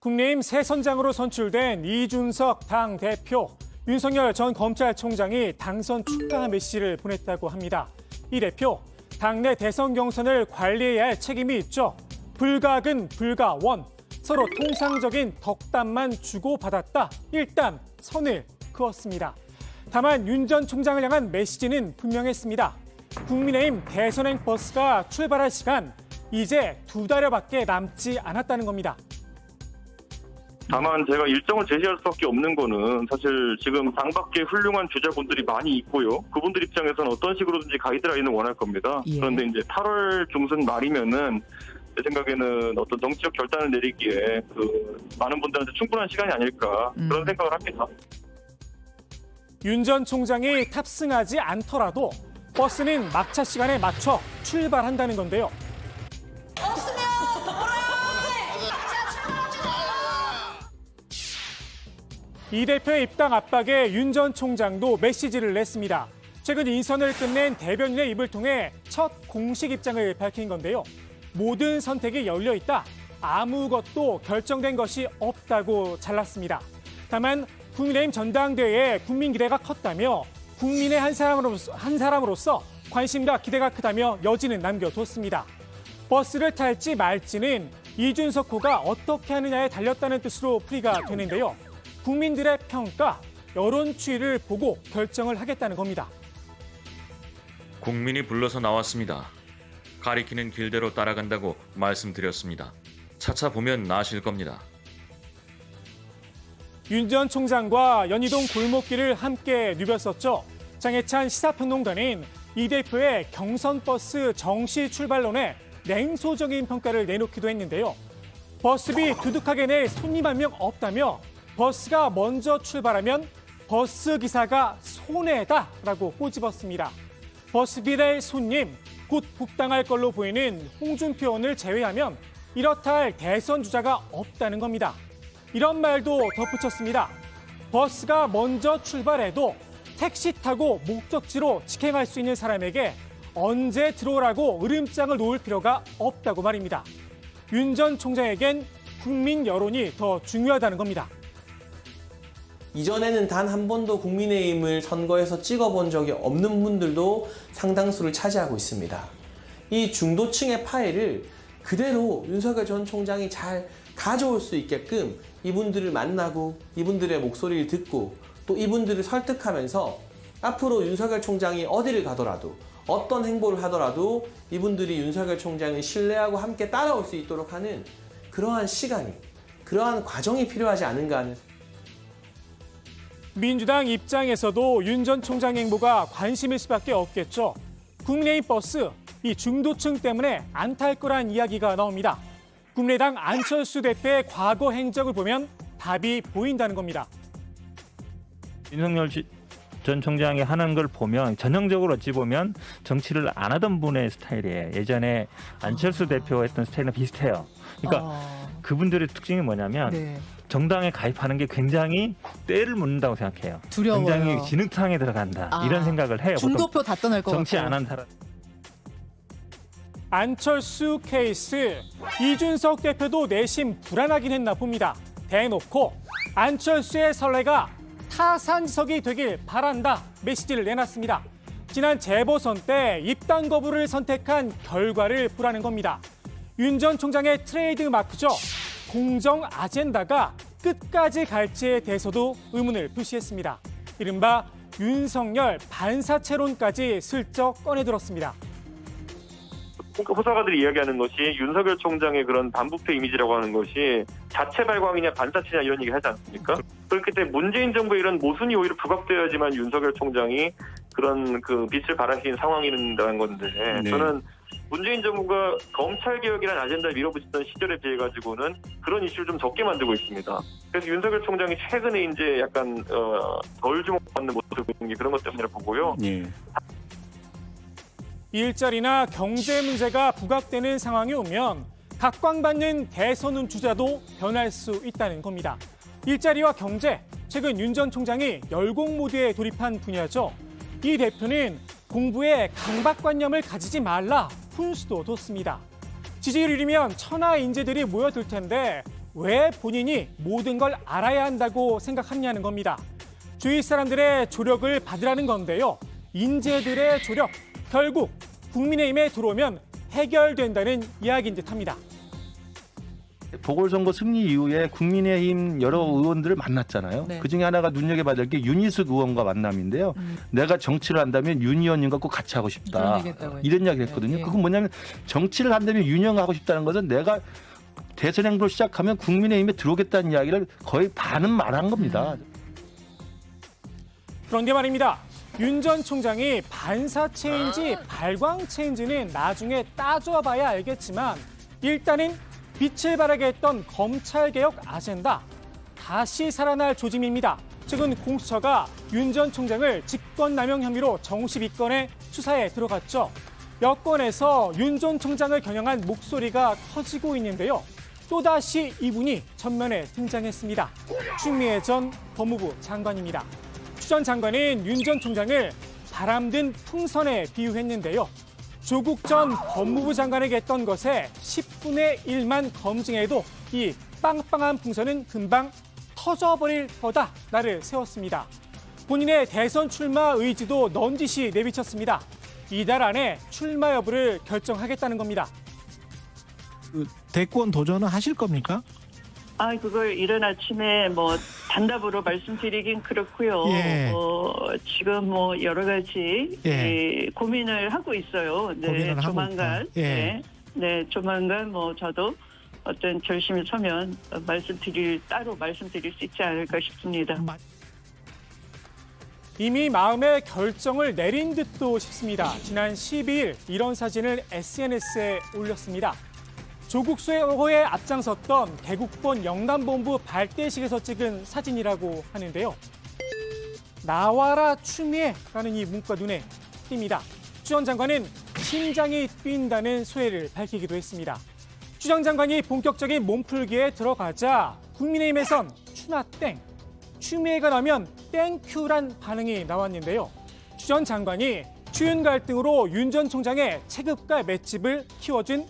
국민의힘 새 선장으로 선출된 이준석 당대표, 윤석열 전 검찰총장이 당선 축하 메시지를 보냈다고 합니다. 이 대표, 당내 대선 경선을 관리해야 할 책임이 있죠. 불가근, 불가원, 서로 통상적인 덕담만 주고받았다. 일단 선을 그었습니다. 다만 윤 전 총장을 향한 메시지는 분명했습니다. 국민의힘 대선행 버스가 출발할 시간, 이제 2달여밖에 남지 않았다는 겁니다. 다만 제가 일정을 제시할 수밖에 없는 거는 사실 지금 당 밖에 훌륭한 주자분들이 많이 있고요. 그분들 입장에서는 어떤 식으로든지 가이드라인을 원할 겁니다. 예. 그런데 이제 8월 중순 말이면은 제 생각에는 어떤 정치적 결단을 내리기에 많은 분들한테 충분한 시간이 아닐까 그런 생각을 합니다. 윤 전 총장이 탑승하지 않더라도 버스는 막차 시간에 맞춰 출발한다는 건데요. 이 대표의 입당 압박에 윤 전 총장도 메시지를 냈습니다. 최근 인선을 끝낸 대변인의 입을 통해 첫 공식 입장을 밝힌 건데요. 모든 선택이 열려 있다. 아무것도 결정된 것이 없다고 잘랐습니다. 다만 국민의힘 전당대회에 국민 기대가 컸다며 국민의 한 사람으로서 관심과 기대가 크다며 여지는 남겨뒀습니다. 버스를 탈지 말지는 이준석 호가 어떻게 하느냐에 달렸다는 뜻으로 풀이가 되는데요. 국민들의 평가, 여론 추이를 보고 결정을 하겠다는 겁니다. 국민이 불러서 나왔습니다. 가리키는 길대로 따라간다고 말씀드렸습니다. 차차 보면 아실 겁니다. 윤 전 총장과 연희동 골목길을 함께 누볐었죠. 장해찬 시사평론가는 이 대표의 경선버스 정시 출발론에 냉소적인 평가를 내놓기도 했는데요. 버스비 두둑하게 낼 손님 한 명 없다며 버스가 먼저 출발하면 버스 기사가 손해다라고 꼬집었습니다. 버스비 낼 손님, 곧 복당할 걸로 보이는 홍준표 의원을 제외하면 이렇다 할 대선 주자가 없다는 겁니다. 이런 말도 덧붙였습니다. 버스가 먼저 출발해도 택시 타고 목적지로 직행할 수 있는 사람에게 언제 들어오라고 으름장을 놓을 필요가 없다고 말입니다. 윤 전 총장에겐 국민 여론이 더 중요하다는 겁니다. 이전에는 단 한 번도 국민의힘을 선거에서 찍어본 적이 없는 분들도 상당수를 차지하고 있습니다. 이 중도층의 파일을 그대로 윤석열 전 총장이 잘 가져올 수 있게끔 이분들을 만나고 이분들의 목소리를 듣고 또 이분들을 설득하면서 앞으로 윤석열 총장이 어디를 가더라도 어떤 행보를 하더라도 이분들이 윤석열 총장을 신뢰하고 함께 따라올 수 있도록 하는 그러한 시간이, 그러한 과정이 필요하지 않은가 하는. 민주당 입장에서도 윤 전 총장 행보가 관심일 수밖에 없겠죠. 국민의힘 버스, 이 중도층 때문에 안 탈 거란 이야기가 나옵니다. 국민의당 안철수 대표의 과거 행적을 보면 답이 보인다는 겁니다. 윤석열 전 총장이 하는 걸 보면 전형적으로 어찌 보면 정치를 안 하던 분의 스타일이에요. 예전에 안철수 대표 했던 스타일이랑 비슷해요. 그러니까 그분들의 특징이 뭐냐면 네. 정당에 가입하는 게 굉장히 때를 묻는다고 생각해요. 두려워요. 굉장히 진흙탕에 들어간다. 이런 생각을 해요. 중도표 다 떠날 것 정치 같고. 안 한 사람. 안철수 케이스, 이준석 대표도 내심 불안하긴 했나 봅니다. 대놓고 안철수의 선례가 타산지석이 되길 바란다 메시지를 내놨습니다. 지난 재보선 때 입당 거부를 선택한 결과를 보라는 겁니다. 윤 전 총장의 트레이드 마크죠. 공정 아젠다가 끝까지 갈지에 대해서도 의문을 표시했습니다. 이른바 윤석열 반사체론까지 슬쩍 꺼내들었습니다. 호사가들이 이야기하는 것이 윤석열 총장의 그런 반부패 이미지라고 하는 것이 자체 발광이냐 반사체냐 이런 얘기 하지 않습니까? 그렇기 때문에 문재인 정부의 이런 모순이 오히려 부각되어야지만 윤석열 총장이 그런 빛을 발하신 상황이라는 건데 저는 문재인 정부가 검찰개혁이라는 아젠다를 밀어붙이던 시절에 비해 가지고는 그런 이슈를 좀 적게 만들고 있습니다. 그래서 윤석열 총장이 최근에 이제 약간 덜 주목받는 모습을 보이는 게 그런 것 때문이라 보고요. 일자리나 경제 문제가 부각되는 상황이 오면 각광받는 대선 주자도 변할 수 있다는 겁니다. 일자리와 경제, 최근 윤 전 총장이 열공 모드에 돌입한 분야죠. 이 대표는 공부에 강박관념을 가지지 말라 훈수도 뒀습니다. 지지를 잃으면 천하 인재들이 모여들 텐데 왜 본인이 모든 걸 알아야 한다고 생각하냐는 겁니다. 주위 사람들의 조력을 받으라는 건데요. 인재들의 조력, 결국 국민의힘에 들어오면 해결된다는 이야기인 듯합니다. 보궐선거 승리 이후에 국민의힘 여러 의원들을 만났잖아요. 네. 그중에 하나가 눈여겨봐야 게 윤희숙 의원과 만남인데요. 내가 정치를 한다면 윤 의원님과 꼭 같이 하고 싶다. 그런 얘기했다고 이런 이야기를 했거든요. 예. 그건 뭐냐면 정치를 한다면 윤 의원과 하고 싶다는 것은 내가 대선 행보를 시작하면 국민의힘에 들어오겠다는 이야기를 거의 반은 말한 겁니다. 그런데 말입니다. 윤 전 총장이 반사체인지 발광체인지는 나중에 따져봐야 알겠지만 일단은 빛을 발하게 했던 검찰개혁 아젠다 다시 살아날 조짐입니다. 최근 공수처가 윤 전 총장을 직권남용 혐의로 정식 입건해 수사에 들어갔죠. 여권에서 윤 전 총장을 겨냥한 목소리가 커지고 있는데요. 또다시 이분이 전면에 등장했습니다. 추미애 전 법무부 장관입니다. 추 전 장관은 윤 전 총장을 바람든 풍선에 비유했는데요. 조국 전 법무부 장관에게 했던 것에 10분의 1만 검증해도 이 빵빵한 풍선은 금방 터져버릴 거다 나를 세웠습니다. 본인의 대선 출마 의지도 넌지시 내비쳤습니다. 이달 안에 출마 여부를 결정하겠다는 겁니다. 대권 도전은 하실 겁니까? 그걸 이른 아침에 단답으로 말씀드리긴 그렇고요. 예. 지금 여러 가지 고민을 하고 있어요. 네, 고민을 하고 조만간. 있다. 예. 네, 조만간 저도 어떤 결심이 서면 따로 말씀드릴 수 있지 않을까 싶습니다. 이미 마음의 결정을 내린 듯도 싶습니다. 지난 12일 이런 사진을 SNS에 올렸습니다. 조국 수호에 앞장섰던 대국본 영남본부 발대식에서 찍은 사진이라고 하는데요. 나와라 추미애라는 이 문구가 눈에 띕니다. 추 전 장관은 심장이 뛴다는 소회를 밝히기도 했습니다. 추 전 장관이 본격적인 몸풀기에 들어가자 국민의힘에선 추나 땡, 추미애가 나면 땡큐란 반응이 나왔는데요. 추 전 장관이 추윤 갈등으로 윤 전 총장의 체급과 맷집을 키워준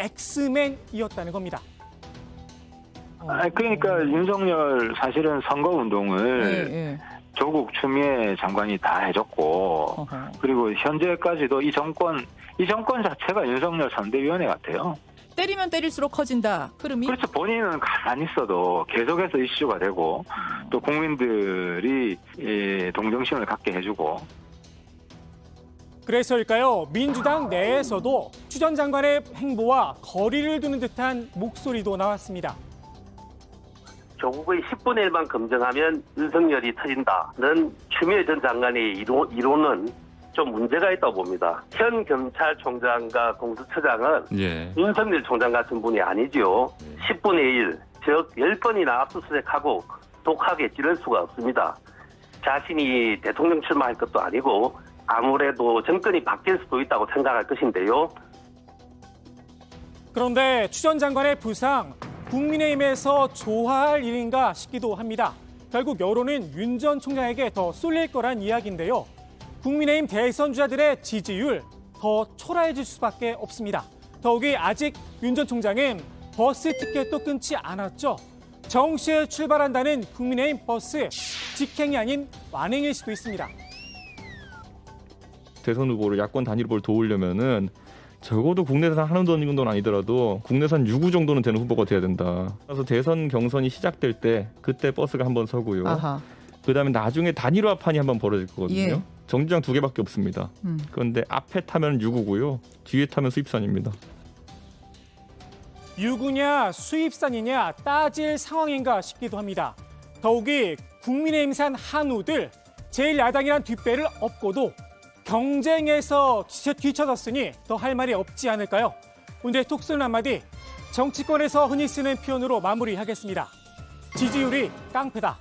엑스맨이었다는 겁니다. 그러니까 윤석열 사실은 선거 운동을 예. 조국 추미애 장관이 다 해줬고 그리고 현재까지도 이 정권 자체가 윤석열 선대위원회 같아요. 때리면 때릴수록 커진다. 흐름이. 그렇죠. 본인은 가만히 있어도 계속해서 이슈가 되고 또 국민들이 동정심을 갖게 해주고. 그래서일까요? 민주당 내에서도 추 전 장관의 행보와 거리를 두는 듯한 목소리도 나왔습니다. 조국의 10분의 1만 검증하면 윤석열이 터진다는 추미애 전 장관의 이론은 좀 문제가 있다고 봅니다. 현 검찰총장과 공수처장은 윤석열 총장 같은 분이 아니죠. 10분의 1, 즉 10번이나 압수수색하고 독하게 찌를 수가 없습니다. 자신이 대통령 출마할 것도 아니고 아무래도 정권이 바뀔 수도 있다고 생각할 것인데요. 그런데 추 전 장관의 부상, 국민의힘에서 좋아할 일인가 싶기도 합니다. 결국 여론은 윤 전 총장에게 더 쏠릴 거란 이야기인데요. 국민의힘 대선 주자들의 지지율 더 초라해질 수밖에 없습니다. 더욱이 아직 윤 전 총장은 버스 티켓도 끊지 않았죠. 정시에 출발한다는 국민의힘 버스, 직행이 아닌 완행일 수도 있습니다. 대선 후보를 야권 단일 후보를 도우려면은 적어도 국내선 하는 정도는 아니더라도 국내선 6구 정도는 되는 후보가 돼야 된다. 그래서 대선 경선이 시작될 때 그때 버스가 한번 서고요. 그다음에 나중에 단일화판이 한번 벌어질 거거든요. 예. 정류장 2개밖에 없습니다. 그런데 앞에 타면 6구고요. 뒤에 타면 수입산입니다. 유구냐 수입산이냐 따질 상황인가 싶기도 합니다. 더욱이 국민의힘산 한우들 제1야당이란 뒷배를 업고도 경쟁에서 뒤처졌으니 더 할 말이 없지 않을까요? 오늘의 톡스는 한마디 정치권에서 흔히 쓰는 표현으로 마무리하겠습니다. 지지율이 깡패다.